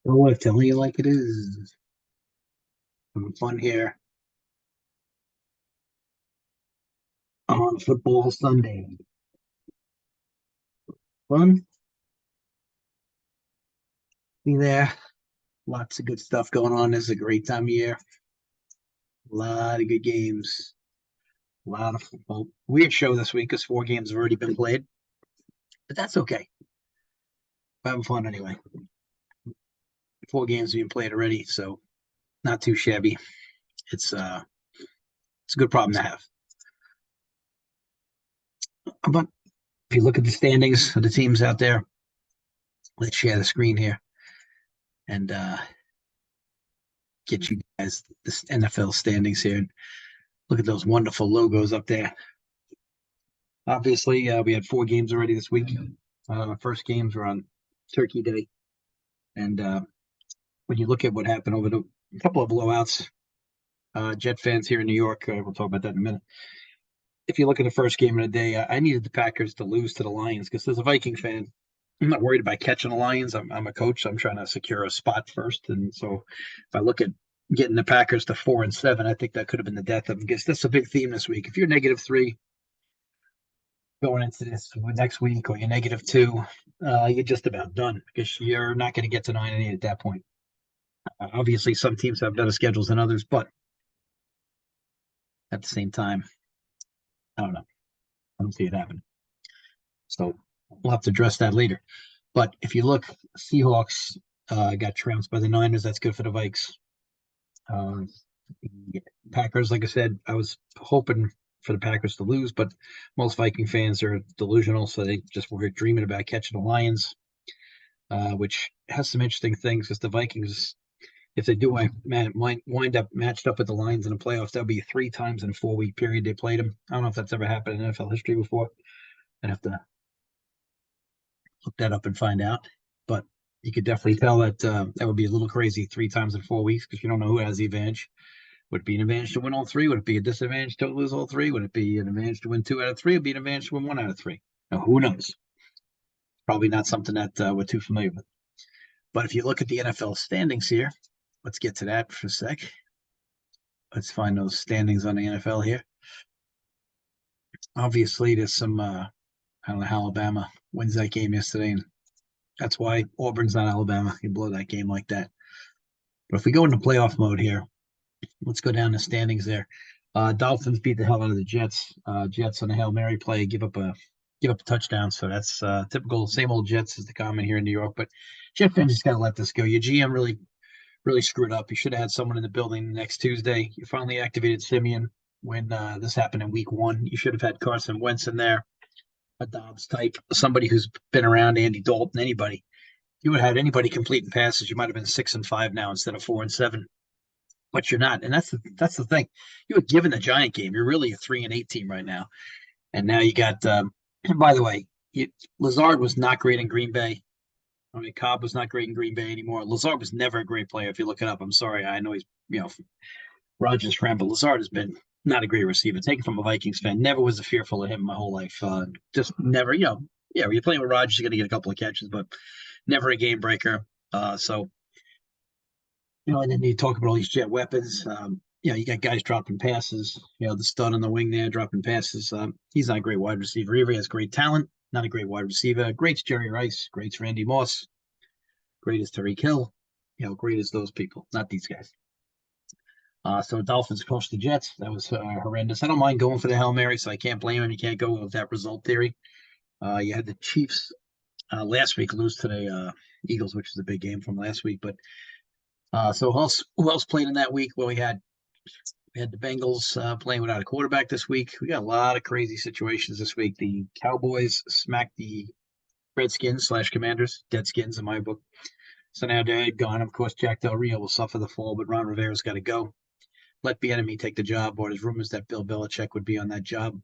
Oh, I'm telling you like it is. Having fun here on football Sunday. Fun, be there. Lots of good stuff going on. This is a great time of year. A lot of good games. A lot of football. Weird show this week because 4 games have already been played, but that's okay. We're having fun anyway. 4 games being played already, so not too shabby. It's a good problem to have. But if you look at the standings of the teams out there, let's share the screen here and get you guys the NFL standings here. Look at those wonderful logos up there. Obviously, we had 4 games already this week. First games were on Turkey Day, and when you look at what happened over a couple of blowouts, Jet fans here in New York, we'll talk about that in a minute. If you look at the first game of the day, I needed the Packers to lose to the Lions because as a Viking fan, I'm not worried about catching the Lions. I'm a coach, so I'm trying to secure a spot first, and so if I look at getting the Packers to 4-7, I think that could have been the death of them because that's a big theme this week. If you're -3 going into this next week or you're -2, you're just about done because you're not going to get to 9-8 at that point. Obviously, some teams have better schedules than others, but at the same time, I don't know. I don't see it happening. So we'll have to address that later. But if you look, Seahawks got trounced by the Niners. That's good for the Vikes. The Packers, like I said, I was hoping for the Packers to lose, but most Viking fans are delusional, so they just were dreaming about catching the Lions, which has some interesting things because the Vikings, if they do wind up matched up with the Lions in the playoffs, that'll be 3 times in a 4-week period they played them. I don't know if that's ever happened in NFL history before. I'd have to look that up and find out, but you could definitely tell that that would be a little crazy 3 times in 4 weeks because you don't know who has the advantage. Would it be an advantage to win all 3? Would it be a disadvantage to lose all 3? Would it be an advantage to win 2 out of 3? Would it be an advantage to win 1 out of 3? Now, who knows? Probably not something that we're too familiar with. But if you look at the NFL standings here, let's get to that for a sec. Let's find those standings on the NFL here. Obviously, there's some, I don't know, Alabama wins that game yesterday, and that's why Auburn's not Alabama. You blow that game like that. But if we go into playoff mode here, let's go down the standings there. Dolphins beat the hell out of the Jets. Jets on a Hail Mary play give up a touchdown. So that's typical, same old Jets as the common here in New York. But Jet fans just got to let this go. Your GM really screwed up. You should have had someone in the building next Tuesday. You finally activated Simeon when this happened in week 1. You should have had Carson Wentz in there, a Dobbs type, somebody who's been around Andy Dalton, anybody. If you would have had anybody completing passes, you might have been 6-5 now instead of 4-7. But you're not, and that's the thing. You were given the Giant game. You're really a 3-8 team right now, and now you got. And by the way, Lazard was not great in Green Bay. I mean, Cobb was not great in Green Bay anymore. Lazard was never a great player. If you look it up, I'm sorry. I know he's Rogers' friend, but Lazard has been not a great receiver. Take it from a Vikings fan. Never was fearful of him my whole life. Just never. Yeah, when you're playing with Rogers, you're going to get a couple of catches, but never a game breaker. So and then you talk about all these jet weapons. You got guys dropping passes. The stud on the wing there dropping passes. He's not a great wide receiver. He has great talent, not a great wide receiver. Great's Jerry Rice. Great's Randy Moss. Great is Tyreek Hill. Great as those people, not these guys. So Dolphins coached the Jets. That was horrendous. I don't mind going for the Hail Mary, so I can't blame him. You can't go with that result theory. You had the Chiefs last week lose to the Eagles, which is a big game from last week, but so who else played in that week? Well, we had the Bengals playing without a quarterback this week. We got a lot of crazy situations this week. The Cowboys smacked the Redskins/Commanders, Deadskins in my book. So now they're gone. Of course, Jack Del Rio will suffer the fall, but Ron Rivera's got to go. Let the enemy take the job, or there's rumors that Bill Belichick would be on that job.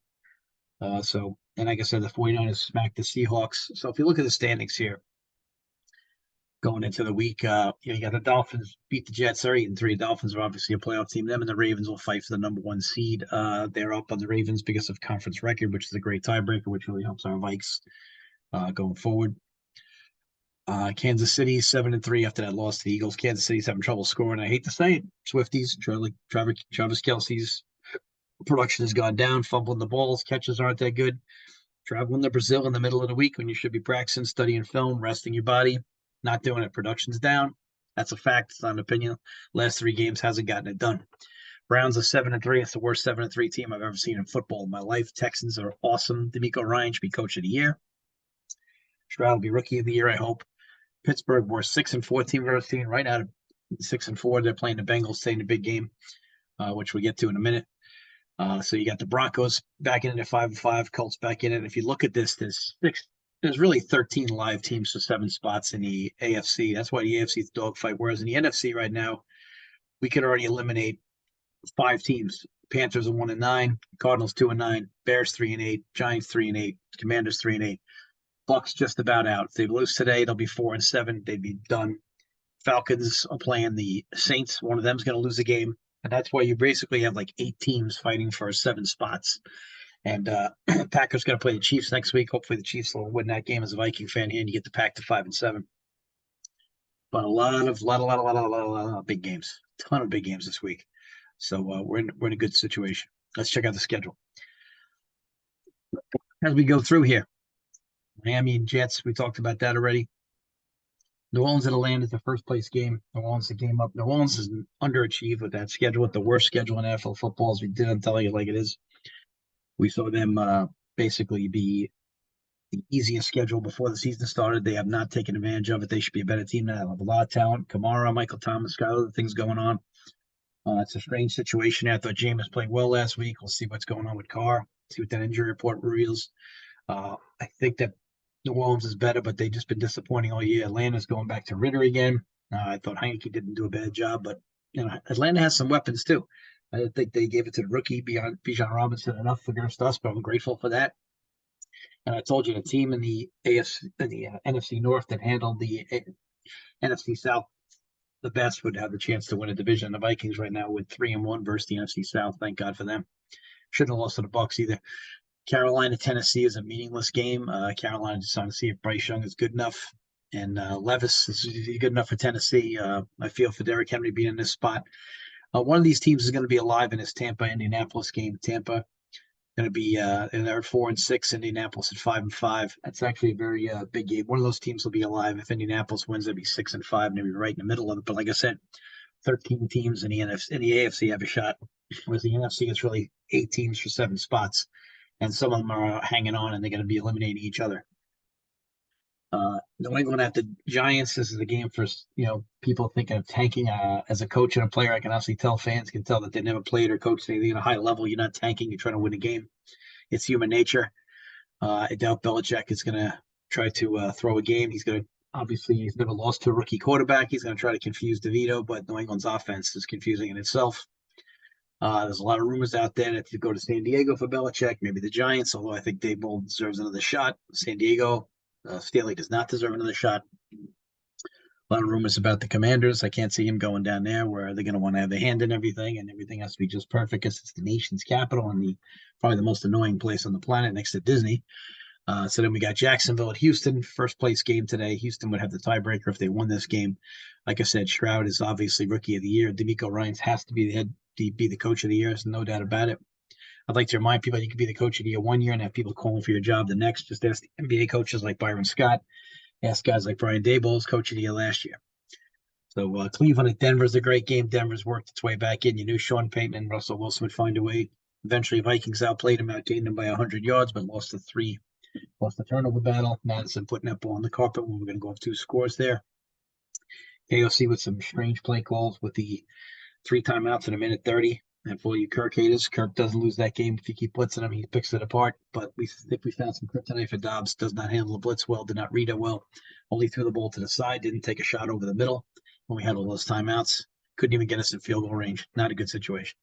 And like I said, the 49ers smacked the Seahawks. So if you look at the standings here, going into the week, you got the Dolphins beat the Jets. They're 8-3. Dolphins are obviously a playoff team. Them and the Ravens will fight for the number 1 seed. They're up on the Ravens because of conference record, which is a great tiebreaker, which really helps our Vikes going forward. Kansas City 7-3 after that loss to the Eagles. Kansas City's having trouble scoring. I hate to say it. Swifties, Travis Kelsey's production has gone down, fumbling the balls, catches aren't that good. Traveling to Brazil in the middle of the week when you should be practicing, studying film, resting your body, not doing it. Production's down. That's a fact. It's not an opinion. Last 3 games hasn't gotten it done. Browns are 7-3. It's the worst 7-3 team I've ever seen in football in my life. Texans are awesome. D'Amico Ryan should be coach of the year. Stroud will be rookie of the year, I hope. Pittsburgh were 6-4 team versus team, right out of 6-4. They're playing the Bengals, staying the big game, which we'll get to in a minute. So you got the Broncos back in it at 5-5, Colts back in it. If you look at this, there's really 13 live teams for 7 spots in the AFC. That's why the AFC is a dogfight. Whereas in the NFC right now, we could already eliminate 5 teams. Panthers are 1-9, Cardinals 2-9, Bears 3-8, Giants 3-8, Commanders 3-8. Bucks just about out. If they lose today, they'll be 4-7. They'd be done. Falcons are playing the Saints. One of them's going to lose a game. And that's why you basically have like 8 teams fighting for 7 spots. And Packers going to play the Chiefs next week. Hopefully the Chiefs will win that game as a Viking fan here and you get the Pack to 5-7. But a lot of big games. A ton of big games this week. So we're in a good situation. Let's check out the schedule. As we go through here, Miami and Jets, we talked about that already. New Orleans and Atlanta is the first place game. New Orleans the game up. New Orleans is underachieved with that schedule, with the worst schedule in NFL football, as we did. I'm telling you like it is. We saw them basically be the easiest schedule before the season started. They have not taken advantage of it. They should be a better team now. They have a lot of talent. Kamara, Michael Thomas, got other things going on. It's a strange situation. I thought Jameis played well last week. We'll see what's going on with Carr. See what that injury report reveals. I think that New Orleans is better, but they've just been disappointing all year. Atlanta's going back to Ritter again. I thought Heineke didn't do a bad job, but Atlanta has some weapons too. I think they gave it to the rookie Bijan Robinson enough against us, but I'm grateful for that. And I told you the team in the NFC North that handled the NFC South the best would have the chance to win a division. The Vikings right now with 3-1 versus the NFC South. Thank God for them. Shouldn't have lost to the Bucs either. Carolina, Tennessee is a meaningless game. Carolina just trying to see if Bryce Young is good enough, and Levis is good enough for Tennessee. I feel for Derrick Henry being in this spot. One of these teams is going to be alive in this Tampa Indianapolis game. Tampa going to be they're at 4-6. Indianapolis at 5-5. That's actually a very big game. One of those teams will be alive. If Indianapolis wins, they'll be 6-5, and they'll be right in the middle of it. But like I said, 13 teams in the AFC have a shot, whereas the NFC is really 8 teams for 7 spots. And some of them are hanging on, and they're going to be eliminating each other. New England at the Giants. This is a game for people thinking of tanking. As a coach and a player, I can honestly tell fans can tell that they never played or coached anything at a high level. You're not tanking. You're trying to win a game. It's human nature. I doubt Belichick is going to try to throw a game. He's never lost to a rookie quarterback. He's going to try to confuse DeVito, but New England's offense is confusing in itself. There's a lot of rumors out there that to go to San Diego for Belichick, maybe the Giants, although I think Dave Ball deserves another shot. San Diego, Staley does not deserve another shot. A lot of rumors about the Commanders. I can't see him going down there where they're going to want to have their hand in everything, and everything has to be just perfect because it's the nation's capital and probably the most annoying place on the planet next to Disney. So then we got Jacksonville at Houston, first place game today. Houston would have the tiebreaker if they won this game. Like I said, Stroud is obviously rookie of the year. D'Amico Ryans has to be the coach of the year. There's no doubt about it. I'd like to remind people you can be the coach of the year one year and have people calling for your job the next. Just ask the NBA coaches like Byron Scott. Ask guys like Brian Daboll, coach of the year last year. So Cleveland at Denver is a great game. Denver's worked its way back in. You knew Sean Payton and Russell Wilson would find a way. Eventually, Vikings outplayed them, outgained them by 100 yards, but lost the turnover battle. Madison putting that ball on the carpet when we're going to go up 2 scores there. AOC with some strange play calls with the 3 timeouts in a minute 30. And for you Kirk haters, Kirk doesn't lose that game if you keep blitzing him. He picks it apart. But we think we found some kryptonite for Dobbs. Does not handle the blitz well, did not read it well. Only threw the ball to the side, didn't take a shot over the middle when we had all those timeouts. Couldn't even get us in field goal range. Not a good situation.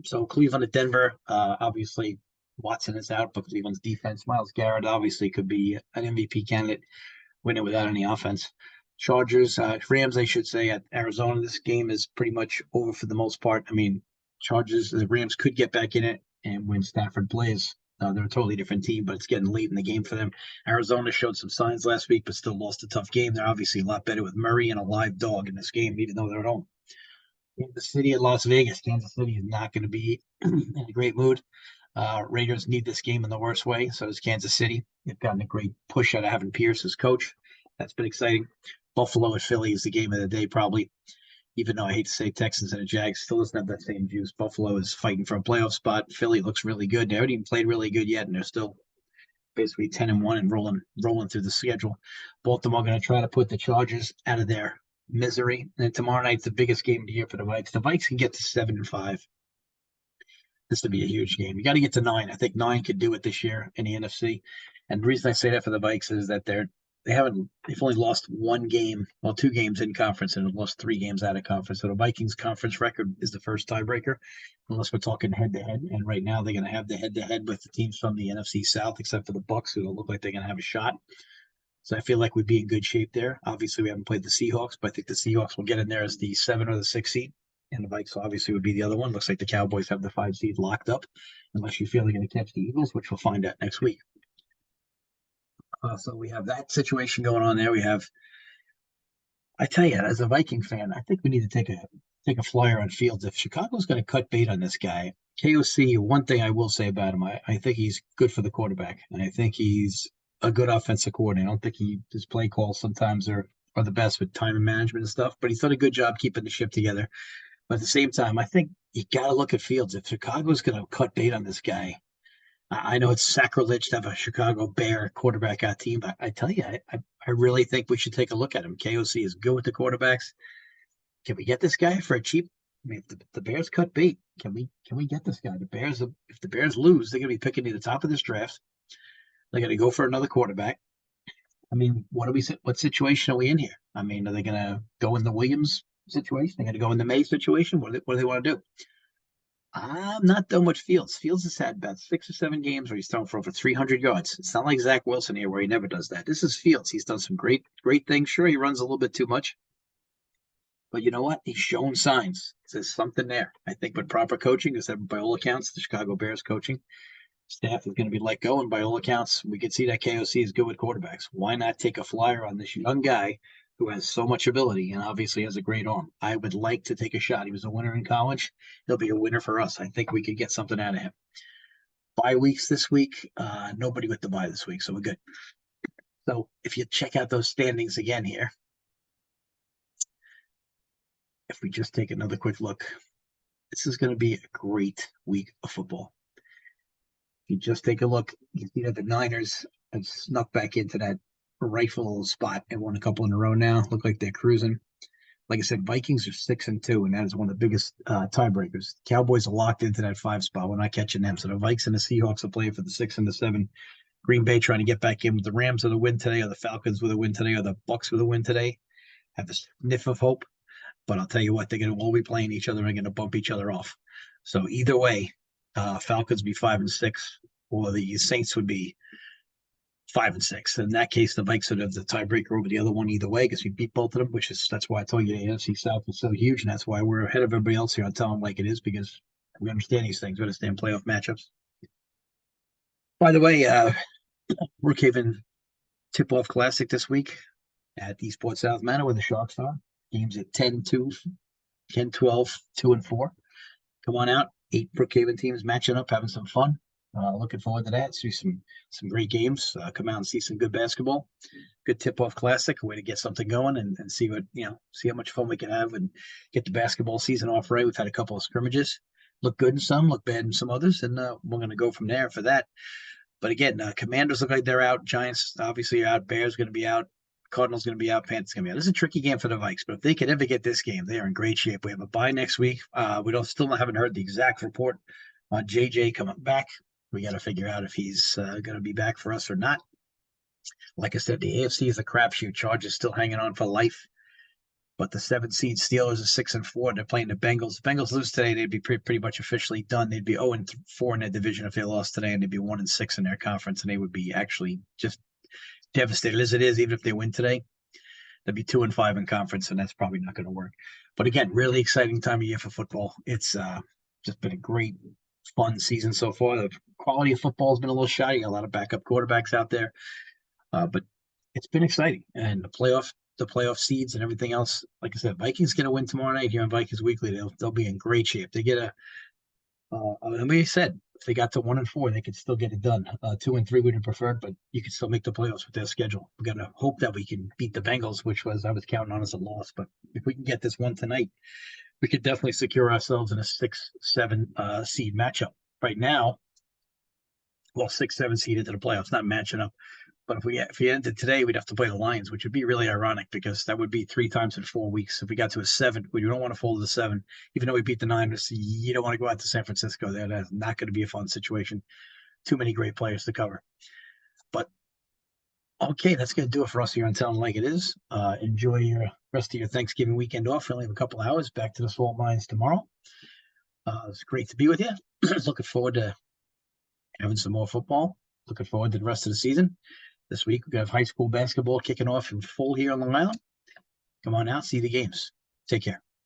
So Cleveland at Denver, obviously Watson is out, but Cleveland's defense, Myles Garrett obviously could be an MVP candidate, winning without any offense. Rams, I should say, at Arizona. This game is pretty much over for the most part. I mean, the Rams could get back in it, and when Stafford plays, They're a totally different team, but it's getting late in the game for them. Arizona showed some signs last week, but still lost a tough game. They're obviously a lot better with Murray and a live dog in this game, even though they're at home. Kansas City and Las Vegas. Kansas City is not going to be in a great mood. Raiders need this game in the worst way. So does Kansas City. They've gotten a great push out of having Pierce as coach. That's been exciting. Buffalo and Philly is the game of the day, probably. Even though I hate to say Texans and the Jags still doesn't have that same juice. Buffalo is fighting for a playoff spot. Philly looks really good. They haven't even played really good yet, and they're still basically 10-1 and rolling through the schedule. Baltimore going to try to put the Chargers out of their misery. And tomorrow night's the biggest game of the year for the Vikes. The Vikes can get to 7-5. This would be a huge game. You got to get to 9. I think 9 could do it this year in the NFC. And the reason I say that for the Vikes is that they've only lost one game, well, 2 games in conference, and have lost 3 games out of conference. So the Vikings conference record is the first tiebreaker, unless we're talking head to head. And right now they're going to have the head to head with the teams from the NFC South, except for the Bucks, who don't look like they're going to have a shot. So I feel like we'd be in good shape there. Obviously, we haven't played the Seahawks, but I think the Seahawks will get in there as the 7 or the 6 seed. And the Vikes obviously would be the other one. Looks like the Cowboys have the 5 seed locked up, unless you feel they're going to catch the Eagles, which we'll find out next week. So we have that situation going on there. I tell you, as a Viking fan, I think we need to take a flyer on Fields. If Chicago's going to cut bait on this guy, KOC, one thing I will say about him, I think he's good for the quarterback, and I think he's a good offensive coordinator. I don't think his play calls sometimes are the best with time and management and stuff, but he's done a good job keeping the ship together. But at the same time, I think you got to look at Fields. If Chicago's going to cut bait on this guy, I know it's sacrilege to have a Chicago Bear quarterback out team, but I tell you, I really think we should take a look at him. KOC is good with the quarterbacks. Can we get this guy for a cheap? I mean, if the Bears cut bait, can we get this guy? If the Bears lose, they're going to be picking near the top of this draft. They're going to go for another quarterback. I mean, what situation are we in here? I mean, are they going to go in the Williams situation? They're going to go in the May situation? What do they want to do? I'm not done with Fields. Fields has had about 6 or 7 games where he's thrown for over 300 yards. It's not like Zach Wilson here where he never does that. This is Fields. He's done some great things. Sure, he runs a little bit too much. But you know what? He's shown signs. There's something there. I think with proper coaching, because by all accounts, the Chicago Bears coaching staff is going to be let go. And by all accounts, we can see that KOC is good with quarterbacks. Why not take a flyer on this young guy who has so much ability and obviously has a great arm? I would like to take a shot. He was a winner in college. He'll be a winner for us. I think we could get something out of him. Bye weeks this week. Nobody with the bye this week, so we're good. So if you check out those standings again here, if we just take another quick look, this is going to be a great week of football. If you just take a look, you see that the Niners have snuck back into that rightful spot and won a couple in a row now. Look like they're cruising. Like I said, Vikings are 6-2, and that is one of the biggest tiebreakers. Cowboys are locked into that 5 spot. We're not catching them. So the Vikes and the Seahawks are playing for the 6 and the 7. Green Bay trying to get back in with the Rams with a win today, or the Falcons with a win today, or the Bucks with a win today. Have a sniff of hope. But I'll tell you what, they're going to all be playing each other and going to bump each other off. So either way, Falcons be 5-6, or the Saints would be 5-6. In that case, the Vikes would have the tiebreaker over the other one either way because we beat both of them, that's why I told you the NFC South is so huge, and that's why we're ahead of everybody else here. I'll tell them like it is because we understand these things. We understand playoff matchups. By the way, Brookhaven Tip-Off Classic this week at Eastport South Manor where the Sharks are. Games at 10-2, 10-12, 2-4. Come on out. 8 Brookhaven teams matching up, having some fun. Looking forward to that. See some great games. Come out and see some good basketball. Good tip-off classic. A way to get something going and see see how much fun we can have and get the basketball season off right. We've had a couple of scrimmages. Look good in some, look bad in some others, and we're going to go from there for that. But again, Commanders look like they're out. Giants obviously are out. Bears going to be out. Cardinals going to be out. Panthers going to be out. This is a tricky game for the Vikes, but if they could ever get this game, they are in great shape. We have a bye next week. We haven't heard the exact report on JJ coming back. We got to figure out if he's going to be back for us or not. Like I said, the AFC is a crapshoot. Chargers still hanging on for life. But the 7 seed Steelers are 6-4. They're playing the Bengals. The Bengals lose today, they'd be pretty much officially done. They'd be 0-4 in their division if they lost today, and they'd be 1-6 in their conference, and they would be actually just devastated as it is. Even if they win today, they'd be 2-5 in conference, and that's probably not going to work. But again, really exciting time of year for football. It's just been a great fun season so far. The quality of football has been a little shoddy. A lot of backup quarterbacks out there, but it's been exciting. And the playoff seeds and everything else. Like I said, Vikings get a win tomorrow night here on Vikings Weekly. They'll be in great shape. They get and we said if they got to 1-4, they could still get it done. 2-3 would have preferred, but you could still make the playoffs with their schedule. We got to hope that we can beat the Bengals, which I was counting on as a loss. But if we can get this one tonight, we could definitely secure ourselves in a 6-7 seed matchup. Right now, well, 6-7 seed into the playoffs, not matching up. But if we ended today, we'd have to play the Lions, which would be really ironic because that would be 3 times in 4 weeks. If we got to a 7, we don't want to fall to the 7, even though we beat the Niners. You don't want to go out to San Francisco there. That's not going to be a fun situation. Too many great players to cover. But okay, that's going to do it for us here on Telling Like It Is. Enjoy your rest of your Thanksgiving weekend off. We only have a couple hours. Back to the salt mines tomorrow. It's great to be with you. Looking forward to having some more football. Looking forward to the rest of the season. This week, we have high school basketball kicking off in full here on Long Island. Come on out, see the games. Take care.